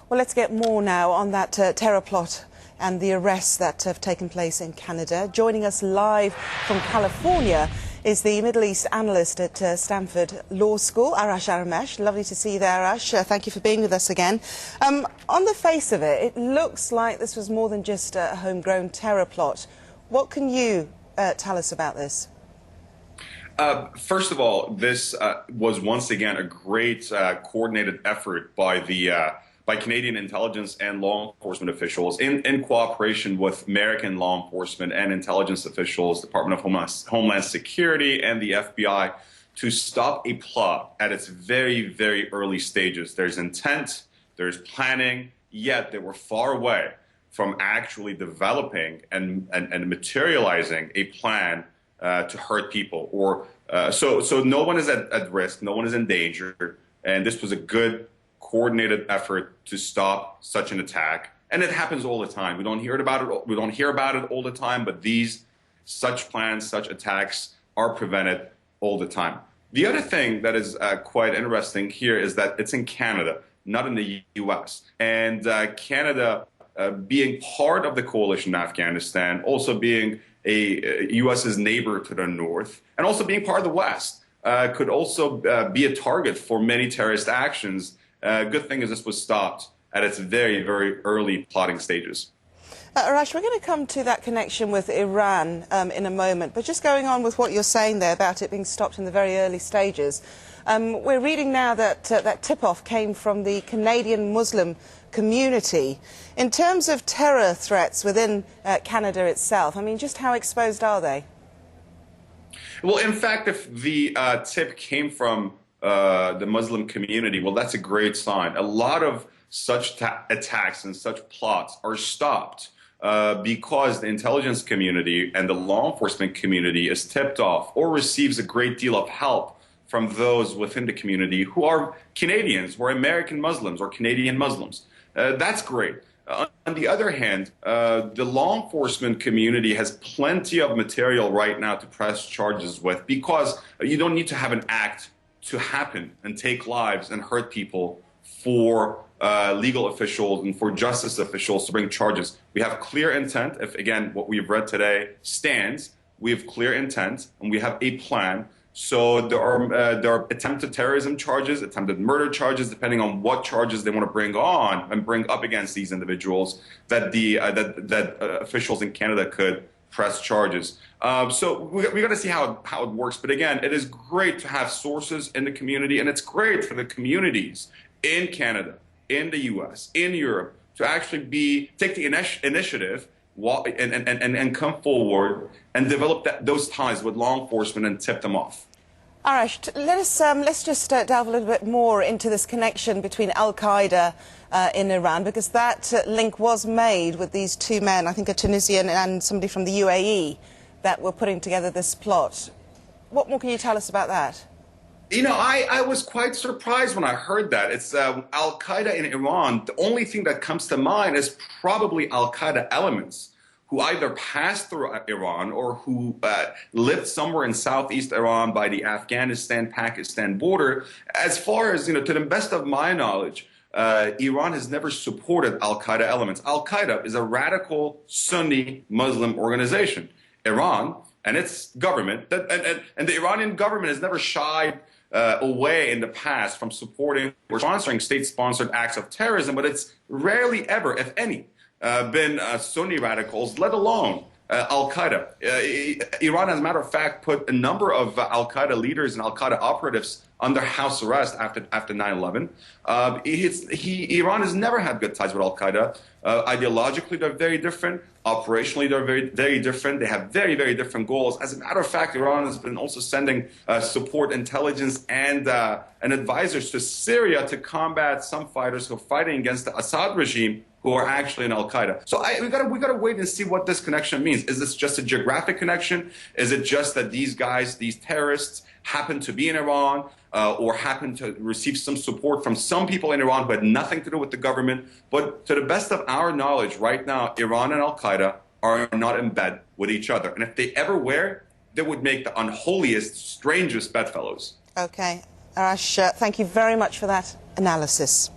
Well, let's get more now on that terror plot and the arrests that have taken place in Canada. Joining us live from California is the Middle East analyst at Stanford Law School, Arash Aramesh. Lovely to see you there, Arash. Thank you for being with us again. On the face of it, it looks like this was more than just a homegrown terror plot. What can you tell us about this? First of all, this was once again a great coordinated effort by Canadian intelligence and law enforcement officials in cooperation with American law enforcement and intelligence officials, Department of Homeland Security and the FBI, to stop a plot at its very, very early stages. There's intent, there's planning, yet they were far away from actually developing and materializing a plan to hurt people, or so no one is at risk, no one is in danger, and this was a good coordinated effort to stop such an attack. And it happens all the time. We don't hear about it. We don't hear about it all the time, but such plans, such attacks are prevented all the time. The other thing that is quite interesting here is that it's in Canada, not in the U.S. And Canada, being part of the coalition in Afghanistan, also being a U.S.'s neighbor to the north, and also being part of the West, could also be a target for many terrorist actions. Good thing is this was stopped at its very, very early plotting stages. Arash, we're going to come to that connection with Iran in a moment, but just going on with what you're saying there about it being stopped in the very early stages, we're reading now that that tip-off came from the Canadian Muslim community. In terms of terror threats within Canada itself, I mean, just how exposed are they? Well, in fact, if the tip came from the Muslim community, well, that's a great sign. A lot of such attacks and such plots are stopped because the intelligence community and the law enforcement community is tipped off or receives a great deal of help from those within the community who are Canadians, who are American Muslims or Canadian Muslims. That's great. On the other hand, the law enforcement community has plenty of material right now to press charges with, because you don't need to have an act to happen and take lives and hurt people for legal officials and for justice officials to bring charges. We have clear intent. If, again, what we've read today stands, we have clear intent and we have a plan. So there are attempted terrorism charges, attempted murder charges, depending on what charges they want to bring on and bring up against these individuals, that officials in Canada could press charges. So we got to see how it works. But again, it is great to have sources in the community, and it's great for the communities in Canada, in the U.S., in Europe, to actually take the initiative and come forward and develop those ties with law enforcement and tip them off. Arash, let's just delve a little bit more into this connection between al-qaeda in Iran, because that link was made with these two men, I think a Tunisian and somebody from the UAE, that were putting together this plot. What more can you tell us about that? You know, I was quite surprised when I heard that. It's al-Qaeda in Iran. The only thing that comes to mind is probably al-Qaeda elements who either passed through Iran or who lived somewhere in southeast Iran by the Afghanistan-Pakistan border. As far as, to the best of my knowledge, Iran has never supported al-Qaeda elements. Al-Qaeda is a radical Sunni Muslim organization. Iran and its government, and the Iranian government has never shied away in the past from supporting or sponsoring state-sponsored acts of terrorism, but it's rarely ever, if any, been Sunni radicals, let alone al-Qaeda. Iran, as a matter of fact, put a number of al-Qaeda leaders and al-Qaeda operatives under house arrest after 9/11. Iran has never had good ties with al-Qaeda. Ideologically, they're very different. Operationally, they're very, very different. They have very, very different goals. As a matter of fact, Iran has been also sending support, intelligence, and advisors to Syria to combat some fighters who are fighting against the Assad regime, who are actually in al-Qaeda. So we gotta wait and see what this connection means. Is this just a geographic connection? Is it just that these guys, these terrorists, happen to be in Iran, or happen to receive some support from some people in Iran who had nothing to do with the government? But to the best of our knowledge right now, Iran and al-Qaeda are not in bed with each other. And if they ever were, they would make the unholiest, strangest bedfellows. Okay. Arash, thank you very much for that analysis.